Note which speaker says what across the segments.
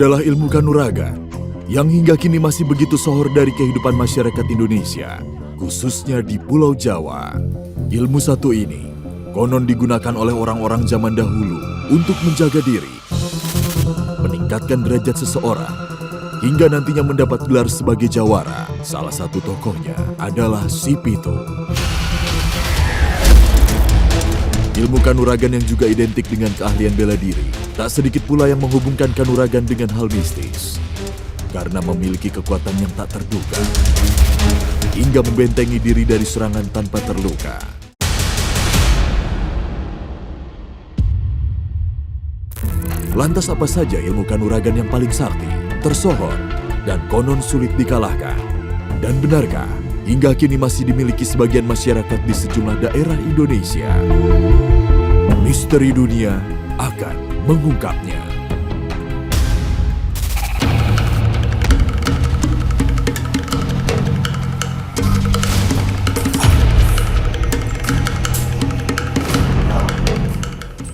Speaker 1: adalah ilmu kanuragan yang hingga kini masih begitu sohor dari kehidupan masyarakat Indonesia, khususnya di Pulau Jawa. Ilmu satu ini konon digunakan oleh orang-orang zaman dahulu untuk menjaga diri, meningkatkan derajat seseorang, hingga nantinya mendapat gelar sebagai jawara. Salah satu tokohnya adalah Si Pitung. Ilmu kanuragan yang juga identik dengan keahlian bela diri, tak sedikit pula yang menghubungkan kanuragan dengan hal mistis. Karena memiliki kekuatan yang tak terduga, hingga membentengi diri dari serangan tanpa terluka. Lantas apa saja ilmu kanuragan yang paling sakti, tersohor, dan konon sulit dikalahkan? Dan benarkah hingga kini masih dimiliki sebagian masyarakat di sejumlah daerah Indonesia? Misteri Dunia akan mengungkapnya.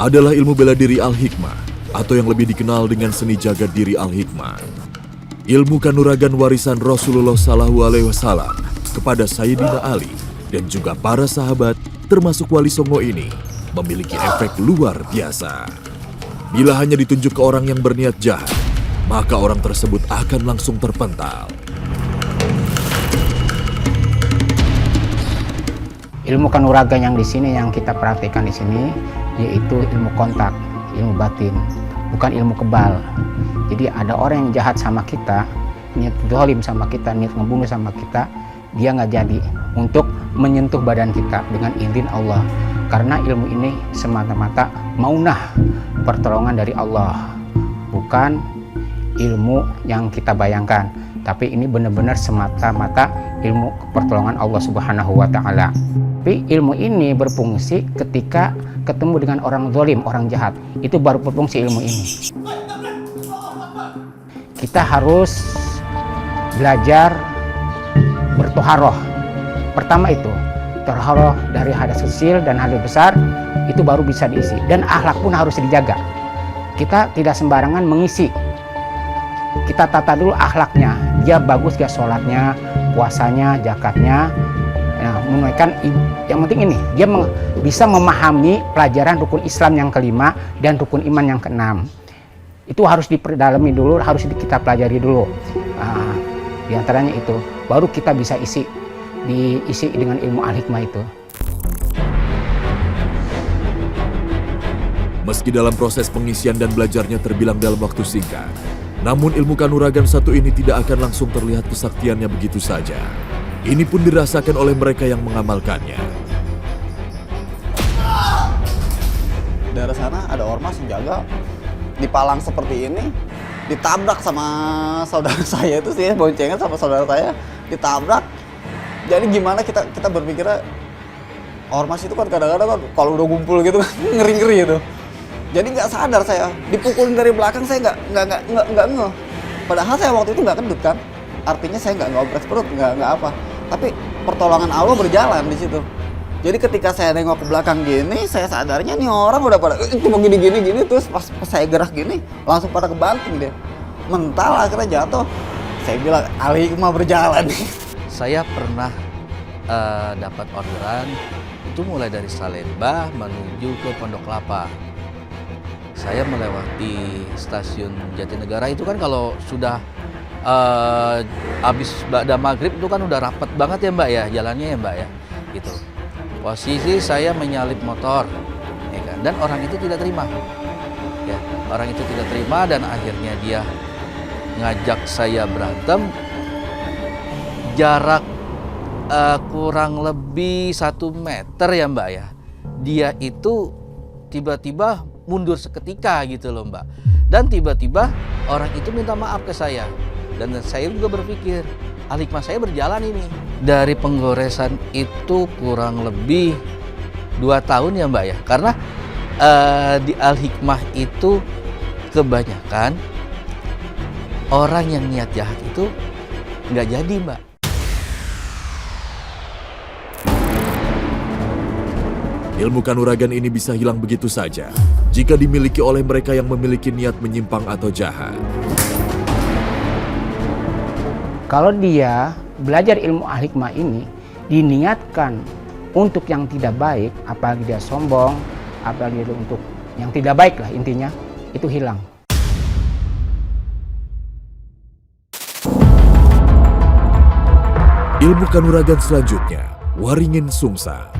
Speaker 1: Adalah ilmu bela diri Al-Hikmah, atau yang lebih dikenal dengan seni jaga diri Al-Hikmah. Ilmu kanuragan warisan Rasulullah SAW kepada Sayyidina Ali dan juga para sahabat termasuk Wali Songo ini memiliki efek luar biasa. Bila hanya ditunjuk ke orang yang berniat jahat, maka orang tersebut akan langsung terpental.
Speaker 2: Ilmu kanuragan yang di sini yang kita praktikkan di sini yaitu ilmu kontak, ilmu batin, bukan ilmu kebal. Jadi ada orang yang jahat sama kita, niat zalim sama kita, niat membunuh sama kita, dia nggak jadi untuk menyentuh badan kita dengan izin Allah. Karena ilmu ini semata-mata maunah, pertolongan dari Allah, bukan ilmu yang kita bayangkan, tapi ini benar-benar semata-mata ilmu pertolongan Allah Subhanahu wa Ta'ala. Tapi ilmu ini berfungsi ketika ketemu dengan orang zalim, orang jahat, itu baru berfungsi ilmu ini. Kita harus belajar bertoharoh. Pertama itu toharoh dari hadas kecil dan hadas besar, itu baru bisa diisi. Dan akhlak pun harus dijaga. Kita tidak sembarangan mengisi. Kita tata dulu akhlaknya. Dia bagus gak sholatnya, puasanya, zakatnya. Nah, menunaikan, yang penting ini, dia bisa memahami pelajaran rukun Islam yang kelima dan rukun iman yang keenam. Itu harus diperdalami dulu, harus kita pelajari dulu. Di antaranya itu, baru kita bisa diisi dengan ilmu Al-Hikmah itu.
Speaker 1: Meski dalam proses pengisian dan belajarnya terbilang dalam waktu singkat, namun ilmu kanuragan satu ini tidak akan langsung terlihat kesaktiannya begitu saja. Ini pun dirasakan oleh mereka yang mengamalkannya.
Speaker 3: Daerah sana ada ormas yang jaga, dipalang seperti ini, ditabrak sama saudara saya itu sih, boncengan sama saudara saya, ditabrak. Jadi gimana kita berpikirnya, ormas itu kan kadang-kadang kan kalau udah kumpul gitu kan ngeri-ngeri gitu. Jadi nggak sadar saya, dipukulin dari belakang saya nggak ngeh. Padahal saya waktu itu nggak kendut kan, artinya saya nggak ngobres perut, nggak apa. Tapi pertolongan Allah berjalan di situ. Jadi ketika saya nengok ke belakang gini, saya sadarnya nih orang udah pada cuma gini, terus pas saya gerak gini, langsung pada kebanting deh. Mental akhirnya jatuh. Saya bilang, Al-Hikmah berjalan.
Speaker 4: Saya pernah dapat orderan, itu mulai dari Salemba menuju ke Pondok Kelapa. Saya melewati stasiun Jatinegara itu kan kalau sudah habis ba'da maghrib itu kan udah rapet banget ya Mbak ya, jalannya ya Mbak ya, gitu. Posisi saya menyalip motor, ya kan? Dan orang itu tidak terima, ya, orang itu tidak terima dan akhirnya dia ngajak saya berantem, jarak kurang lebih 1 meter ya Mbak ya. Dia itu tiba-tiba mundur seketika gitu loh Mbak. Dan tiba-tiba orang itu minta maaf ke saya. Dan saya juga berpikir, Al-Hikmah saya berjalan ini. Dari penggoresan itu kurang lebih 2 tahun ya Mbak ya. Karena di Al-Hikmah itu kebanyakan orang yang niat jahat itu nggak jadi Mbak.
Speaker 1: Ilmu kanuragan ini bisa hilang begitu saja jika dimiliki oleh mereka yang memiliki niat menyimpang atau jahat.
Speaker 2: Kalau dia belajar ilmu al-hikmah ini diniatkan untuk yang tidak baik, apalagi dia sombong, apalagi dia untuk yang tidak baik lah intinya, itu hilang.
Speaker 1: Ilmu kanuragan selanjutnya, Waringin Sungsang.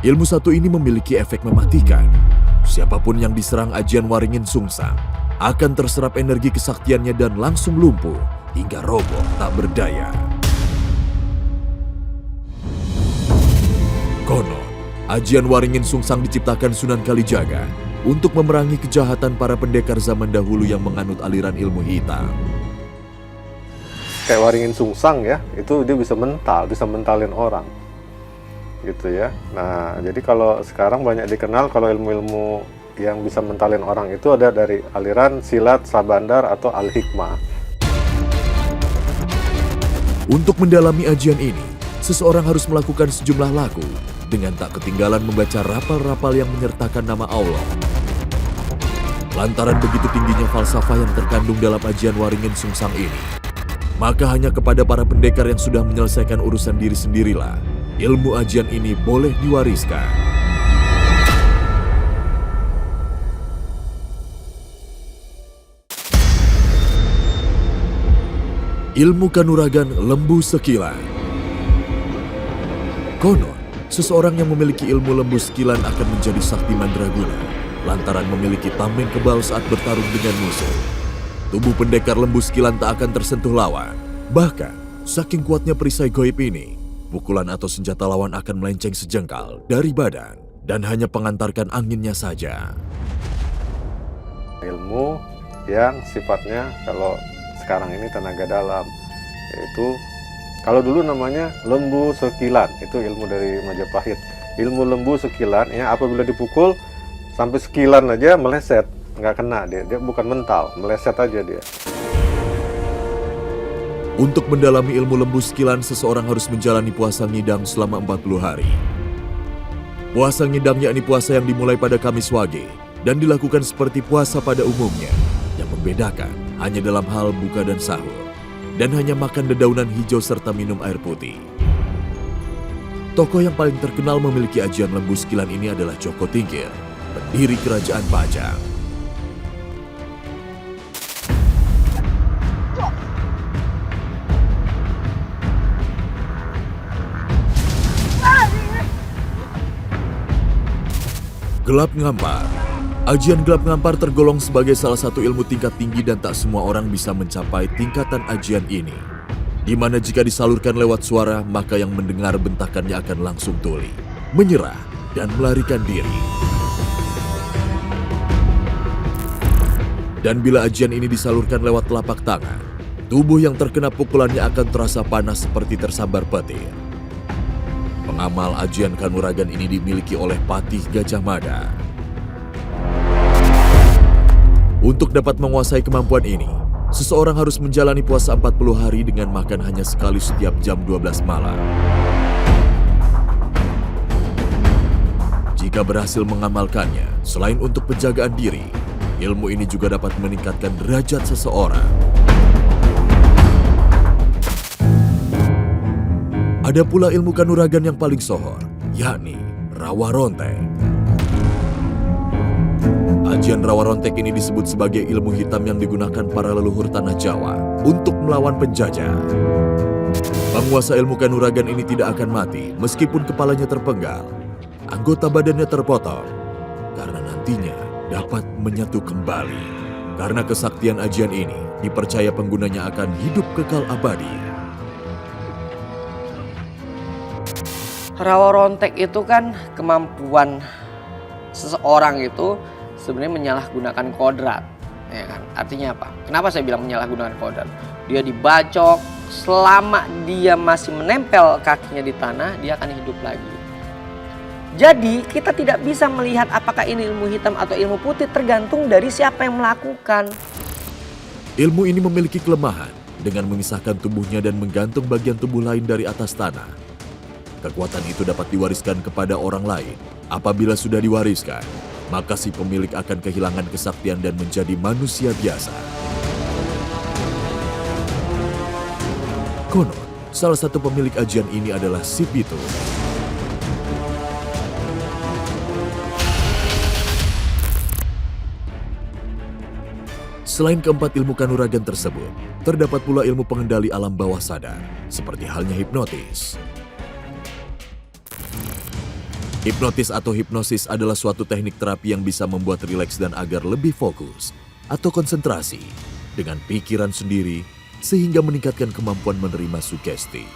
Speaker 1: Ilmu satu ini memiliki efek mematikan. Siapapun yang diserang ajian Waringin Sungsang akan terserap energi kesaktiannya dan langsung lumpuh hingga roboh tak berdaya. Konon, ajian Waringin Sungsang diciptakan Sunan Kalijaga untuk memerangi kejahatan para pendekar zaman dahulu yang menganut aliran ilmu hitam.
Speaker 5: Kayak Waringin Sungsang ya, itu dia bisa mentalin orang gitu ya. Nah, jadi kalau sekarang banyak dikenal kalau ilmu-ilmu yang bisa mentalin orang itu ada dari aliran silat, sabandar, atau al-hikmah.
Speaker 1: Untuk mendalami ajian ini, seseorang harus melakukan sejumlah laku dengan tak ketinggalan membaca rapal-rapal yang menyertakan nama Allah. Lantaran begitu tingginya falsafah yang terkandung dalam ajian Waringin Sungsang ini, maka hanya kepada para pendekar yang sudah menyelesaikan urusan diri sendirilah ilmu ajian ini boleh diwariskan. Ilmu kanuragan lembu sekilan. Konon, seseorang yang memiliki ilmu lembu sekilan akan menjadi sakti mandraguna lantaran memiliki tameng kebal saat bertarung dengan musuh. Tubuh pendekar lembu sekilan tak akan tersentuh lawan. Bahkan, saking kuatnya perisai goib ini, pukulan atau senjata lawan akan melenceng sejengkal dari badan dan hanya pengantarkan anginnya saja.
Speaker 5: Ilmu yang sifatnya kalau sekarang ini tenaga dalam, yaitu kalau dulu namanya lembu sekilan, itu ilmu dari Majapahit. Ilmu lembu sekilan ya, apabila dipukul sampai sekilan aja meleset, nggak kena dia bukan mental, meleset aja dia.
Speaker 1: Untuk mendalami ilmu lembu sekilan, seseorang harus menjalani puasa ngidam selama 40 hari. Puasa ngidam yakni puasa yang dimulai pada Kamis Wage dan dilakukan seperti puasa pada umumnya. Yang membedakan hanya dalam hal buka dan sahur, dan hanya makan dedaunan hijau serta minum air putih. Tokoh yang paling terkenal memiliki ajian lembu sekilan ini adalah Joko Tingkir, pendiri Kerajaan Pajang. Gelap Ngampar. Ajian Gelap Ngampar tergolong sebagai salah satu ilmu tingkat tinggi dan tak semua orang bisa mencapai tingkatan ajian ini. Di mana jika disalurkan lewat suara, maka yang mendengar bentakannya akan langsung tuli, menyerah, dan melarikan diri. Dan bila ajian ini disalurkan lewat telapak tangan, tubuh yang terkena pukulannya akan terasa panas seperti tersambar petir. Pengamal ajian kanuragan ini dimiliki oleh Patih Gajah Mada. Untuk dapat menguasai kemampuan ini, seseorang harus menjalani puasa 40 hari dengan makan hanya sekali setiap jam 12 malam. Jika berhasil mengamalkannya, selain untuk penjagaan diri, ilmu ini juga dapat meningkatkan derajat seseorang. Ada pula ilmu kanuragan yang paling sohor, yakni Rawa Rontek. Ajian Rawa Rontek ini disebut sebagai ilmu hitam yang digunakan para leluhur tanah Jawa untuk melawan penjajah. Penguasa ilmu kanuragan ini tidak akan mati meskipun kepalanya terpenggal, anggota badannya terpotong, karena nantinya dapat menyatu kembali. Karena kesaktian ajian ini dipercaya penggunanya akan hidup kekal abadi.
Speaker 6: Rawa Rontek itu kan kemampuan seseorang itu sebenarnya menyalahgunakan kodrat, ya kan? Artinya apa? Kenapa saya bilang menyalahgunakan kodrat? Dia dibacok, selama dia masih menempel kakinya di tanah, dia akan hidup lagi. Jadi kita tidak bisa melihat apakah ini ilmu hitam atau ilmu putih, tergantung dari siapa yang melakukan.
Speaker 1: Ilmu ini memiliki kelemahan dengan memisahkan tubuhnya dan menggantung bagian tubuh lain dari atas tanah. Kekuatan itu dapat diwariskan kepada orang lain. Apabila sudah diwariskan, maka si pemilik akan kehilangan kesaktian dan menjadi manusia biasa. Konon, salah satu pemilik ajian ini adalah si Pitu. Selain keempat ilmu kanuragan tersebut, terdapat pula ilmu pengendali alam bawah sadar, seperti halnya hipnotis. Hipnotis atau hipnosis adalah suatu teknik terapi yang bisa membuat rileks dan agar lebih fokus atau konsentrasi dengan pikiran sendiri sehingga meningkatkan kemampuan menerima sugesti.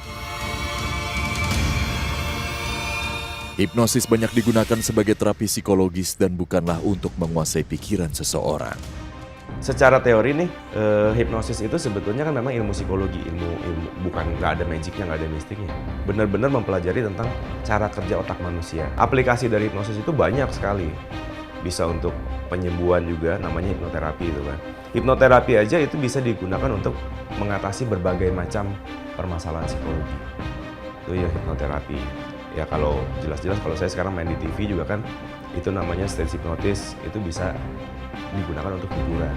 Speaker 1: Hipnosis banyak digunakan sebagai terapi psikologis dan bukanlah untuk menguasai pikiran seseorang.
Speaker 7: Secara teori nih, hipnosis itu sebetulnya kan memang ilmu psikologi, ilmu bukan nggak ada magicnya, nggak ada mistiknya. Benar-benar mempelajari tentang cara kerja otak manusia. Aplikasi dari hipnosis itu banyak sekali. Bisa untuk penyembuhan juga, namanya hipnoterapi itu kan. Hipnoterapi aja itu bisa digunakan untuk mengatasi berbagai macam permasalahan psikologi. Itu ya hipnoterapi. Ya kalau jelas-jelas kalau saya sekarang main di TV juga kan, itu namanya stage hipnotis, itu bisa digunakan untuk hiburan.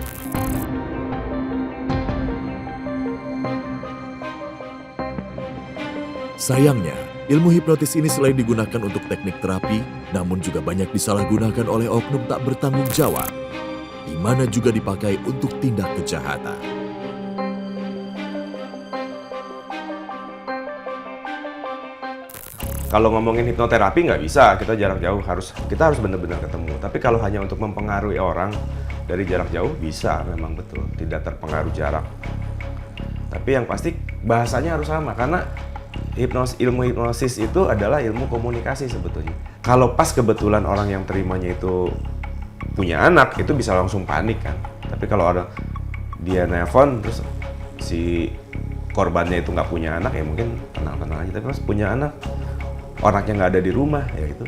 Speaker 1: Sayangnya, ilmu hipnotis ini selain digunakan untuk teknik terapi, namun juga banyak disalahgunakan oleh oknum tak bertanggung jawab, di mana juga dipakai untuk tindak kejahatan.
Speaker 7: Kalau ngomongin hipnoterapi nggak bisa, kita jarak jauh kita harus benar-benar ketemu. Tapi kalau hanya untuk mempengaruhi orang dari jarak jauh bisa, memang betul tidak terpengaruh jarak. Tapi yang pasti bahasanya harus sama karena ilmu hipnosis itu adalah ilmu komunikasi sebetulnya. Kalau pas kebetulan orang yang terimanya itu punya anak, itu bisa langsung panik kan. Tapi kalau dia nelpon terus si korbannya itu nggak punya anak, ya mungkin tenang-tenang aja. Tapi pas punya anak, orangnya nggak ada di rumah, ya itu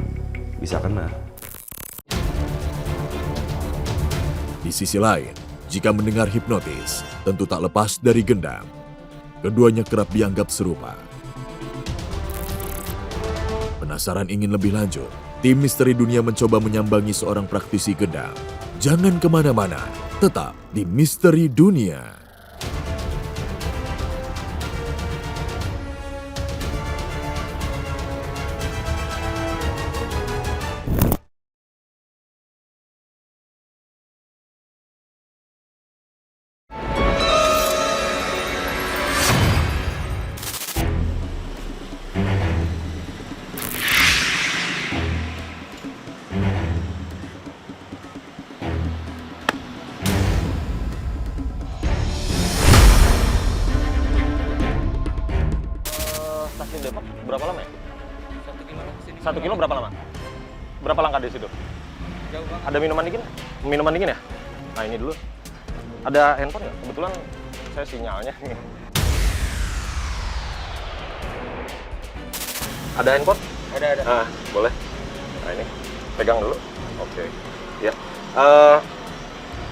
Speaker 7: bisa kena.
Speaker 1: Di sisi lain, jika mendengar hipnotis, tentu tak lepas dari gendam. Keduanya kerap dianggap serupa. Penasaran ingin lebih lanjut, tim Misteri Dunia mencoba menyambangi seorang praktisi gendam. Jangan kemana-mana, tetap di Misteri Dunia.
Speaker 8: Stasiun Depok berapa lama ya? 1 kilo berapa lama? Berapa langkah dari situ? Jauh banget. Ada minuman dingin? Minuman dingin ya? Nah ini dulu. Ada handphone nggak? Kebetulan saya sinyalnya. Ada handphone? Ada. Ah, boleh. Nah ini, pegang dulu. Oke. Ya.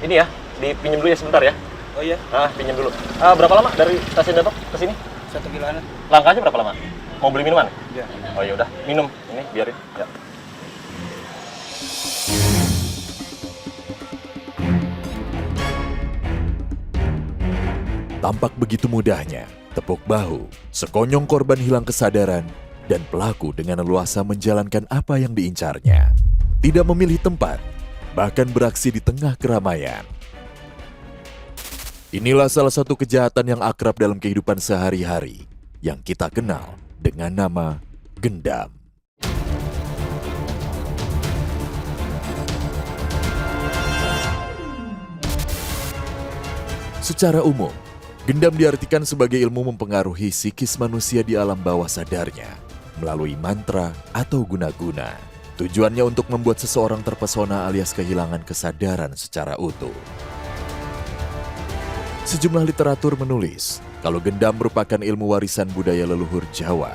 Speaker 8: Ini ya, dipinjam dulu ya sebentar ya. Oh iya? Pinjam dulu. Berapa lama dari stasiun Depok ke sini?
Speaker 6: 1 kiloan.
Speaker 8: Langkahnya berapa lama? Mau beli minuman?
Speaker 6: Iya.
Speaker 8: Oh ya udah, minum. Ini biarin. Ya.
Speaker 1: Tampak begitu mudahnya, tepuk bahu, sekonyong korban hilang kesadaran, dan pelaku dengan leluasa menjalankan apa yang diincarnya. Tidak memilih tempat, bahkan beraksi di tengah keramaian. Inilah salah satu kejahatan yang akrab dalam kehidupan sehari-hari, yang kita kenal dengan nama gendam. Secara umum, gendam diartikan sebagai ilmu mempengaruhi psikis manusia di alam bawah sadarnya melalui mantra atau guna-guna. Tujuannya untuk membuat seseorang terpesona alias kehilangan kesadaran secara utuh. Sejumlah literatur menulis kalau gendam merupakan ilmu warisan budaya leluhur Jawa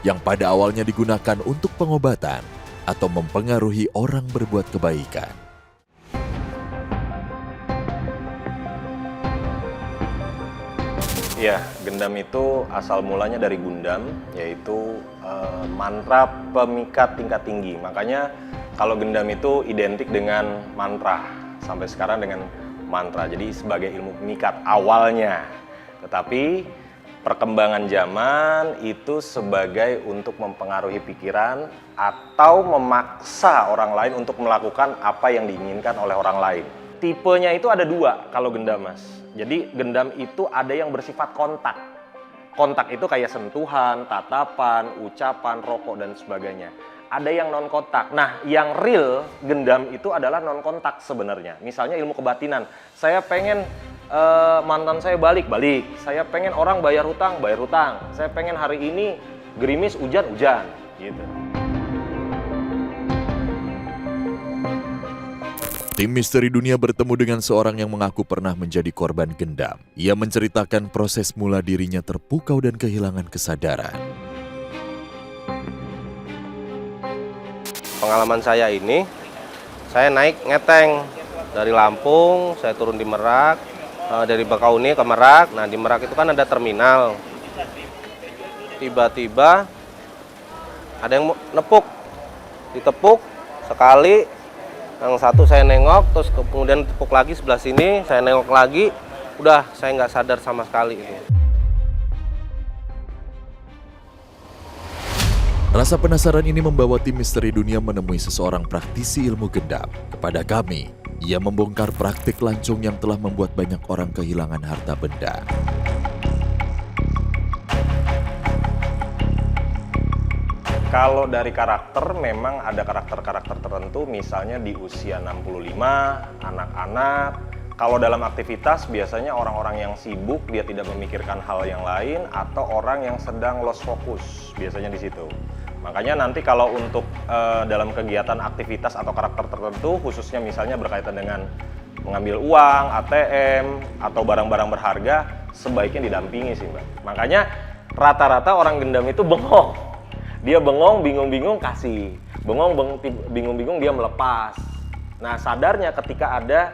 Speaker 1: yang pada awalnya digunakan untuk pengobatan atau mempengaruhi orang berbuat kebaikan.
Speaker 8: Iya, gendam itu asal mulanya dari gundam, yaitu mantra pemikat tingkat tinggi. Makanya kalau gendam itu identik dengan mantra, sampai sekarang dengan mantra. Jadi sebagai ilmu pemikat awalnya. Tetapi perkembangan zaman itu sebagai untuk mempengaruhi pikiran atau memaksa orang lain untuk melakukan apa yang diinginkan oleh orang lain. Tipenya itu ada dua kalau gendam, Mas. Jadi gendam itu ada yang bersifat kontak. Kontak itu kayak sentuhan, tatapan, ucapan, rokok, dan sebagainya. Ada yang non kontak. Nah, yang real gendam itu adalah non kontak sebenarnya. Misalnya ilmu kebatinan. Saya pengen mantan saya balik. Saya pengen orang bayar hutang. Saya pengen hari ini gerimis hujan gitu.
Speaker 1: Tim Misteri Dunia bertemu dengan seorang yang mengaku pernah menjadi korban gendam. Ia menceritakan proses mula dirinya terpukau dan kehilangan kesadaran.
Speaker 9: Pengalaman saya ini, saya naik ngeteng dari Lampung, saya turun di Merak, dari Bakauni ke Merak. Nah, di Merak itu kan ada terminal. Tiba-tiba ada yang nepuk, ditepuk sekali. Yang satu saya nengok, terus kemudian tepuk lagi sebelah sini, saya nengok lagi, udah saya nggak sadar sama sekali.
Speaker 1: Rasa penasaran ini membawa tim Misteri Dunia menemui seseorang praktisi ilmu gendam. Kepada kami, ia membongkar praktik lancung yang telah membuat banyak orang kehilangan harta benda.
Speaker 8: Kalau dari karakter, memang ada karakter-karakter tertentu, misalnya di usia 65, anak-anak. Kalau dalam aktivitas, biasanya orang-orang yang sibuk, dia tidak memikirkan hal yang lain, atau orang yang sedang lost focus, biasanya di situ. Makanya nanti kalau untuk dalam kegiatan aktivitas atau karakter tertentu, khususnya misalnya berkaitan dengan mengambil uang, ATM, atau barang-barang berharga, sebaiknya didampingi sih, Mbak. Makanya rata-rata orang gendam itu bengong. Dia bengong, bingung-bingung kasih. Bengong, bingung-bingung dia melepas. Nah, sadarnya ketika ada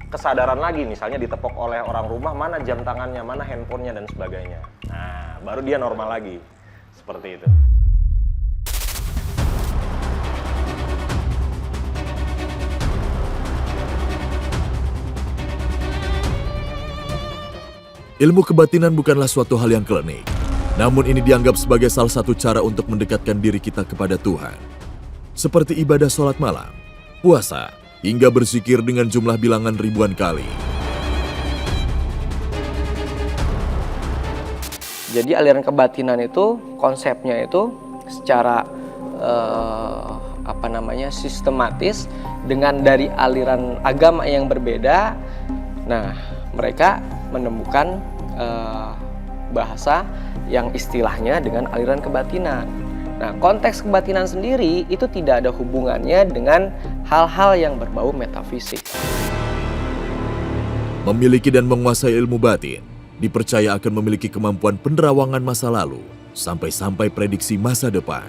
Speaker 8: kesadaran lagi, misalnya ditepok oleh orang rumah, mana jam tangannya, mana handphonenya, dan sebagainya. Nah, baru dia normal lagi. Seperti itu.
Speaker 1: Ilmu kebatinan bukanlah suatu hal yang klinik. Namun ini dianggap sebagai salah satu cara untuk mendekatkan diri kita kepada Tuhan. Seperti ibadah sholat malam, puasa, hingga berzikir dengan jumlah bilangan ribuan kali.
Speaker 6: Jadi aliran kebatinan itu konsepnya itu secara sistematis dengan dari aliran agama yang berbeda. Nah, mereka menemukan bahasa yang istilahnya dengan aliran kebatinan. Nah, konteks kebatinan sendiri itu tidak ada hubungannya dengan hal-hal yang berbau metafisik.
Speaker 1: Memiliki dan menguasai ilmu batin dipercaya akan memiliki kemampuan penerawangan masa lalu sampai-sampai prediksi masa depan,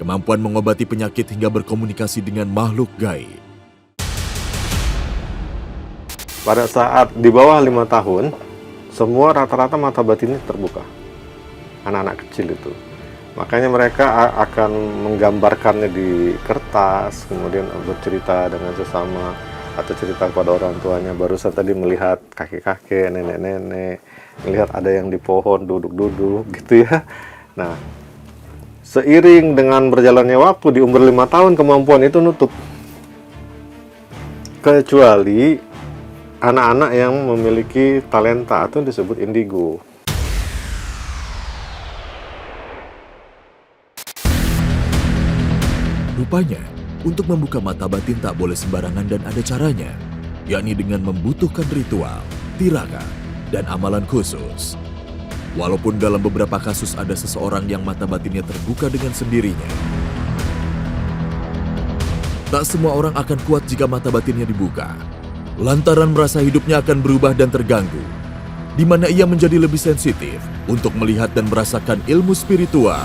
Speaker 1: kemampuan mengobati penyakit hingga berkomunikasi dengan makhluk gaib.
Speaker 5: Pada saat di bawah 5 tahun, semua rata-rata mata batinnya terbuka. Anak-anak kecil itu. Makanya mereka akan menggambarkannya di kertas, kemudian bercerita dengan sesama atau cerita kepada orang tuanya. Barusan tadi melihat kakek-kakek, nenek-nenek, melihat ada yang di pohon duduk-duduk gitu ya. Nah, seiring dengan berjalannya waktu di umur 5 tahun kemampuan itu nutup. Kecuali anak-anak yang memiliki talenta atau disebut indigo.
Speaker 1: Rupanya, untuk membuka mata batin tak boleh sembarangan dan ada caranya, yakni dengan membutuhkan ritual, tirakat, dan amalan khusus. Walaupun dalam beberapa kasus ada seseorang yang mata batinnya terbuka dengan sendirinya, tak semua orang akan kuat jika mata batinnya dibuka. Lantaran merasa hidupnya akan berubah dan terganggu, di mana ia menjadi lebih sensitif untuk melihat dan merasakan ilmu spiritual.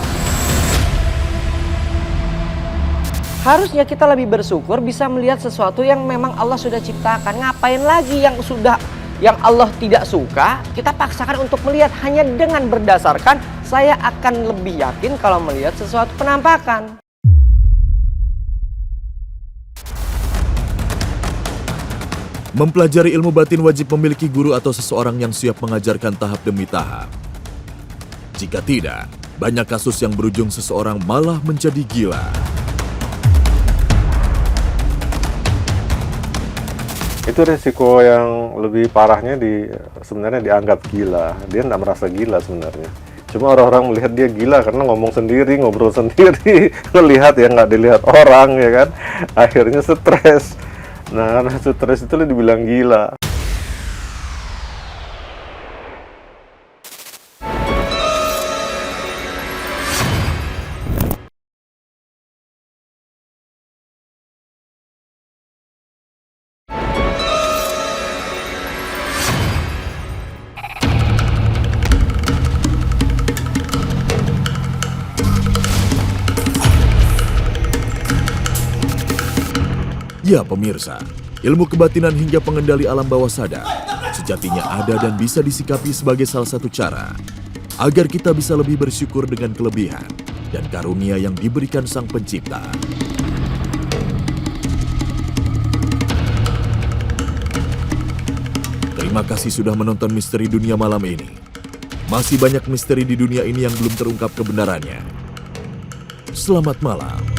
Speaker 6: Harusnya kita lebih bersyukur bisa melihat sesuatu yang memang Allah sudah ciptakan. Ngapain lagi yang Allah tidak suka, kita paksakan untuk melihat hanya dengan berdasarkan saya akan lebih yakin kalau melihat sesuatu penampakan.
Speaker 1: Mempelajari ilmu batin wajib memiliki guru atau seseorang yang siap mengajarkan tahap demi tahap. Jika tidak, banyak kasus yang berujung seseorang malah menjadi gila.
Speaker 5: Itu resiko yang lebih parahnya sebenarnya dianggap gila. Dia nggak merasa gila sebenarnya. Cuma orang-orang melihat dia gila karena ngomong sendiri, ngobrol sendiri, melihat ya nggak dilihat orang ya kan. Akhirnya stres. Nah, karena stres itu dibilang gila.
Speaker 1: Ya pemirsa, ilmu kebatinan hingga pengendali alam bawah sadar sejatinya ada dan bisa disikapi sebagai salah satu cara agar kita bisa lebih bersyukur dengan kelebihan dan karunia yang diberikan Sang Pencipta. Terima kasih sudah menonton Misteri Dunia malam ini. Masih banyak misteri di dunia ini yang belum terungkap kebenarannya. Selamat malam.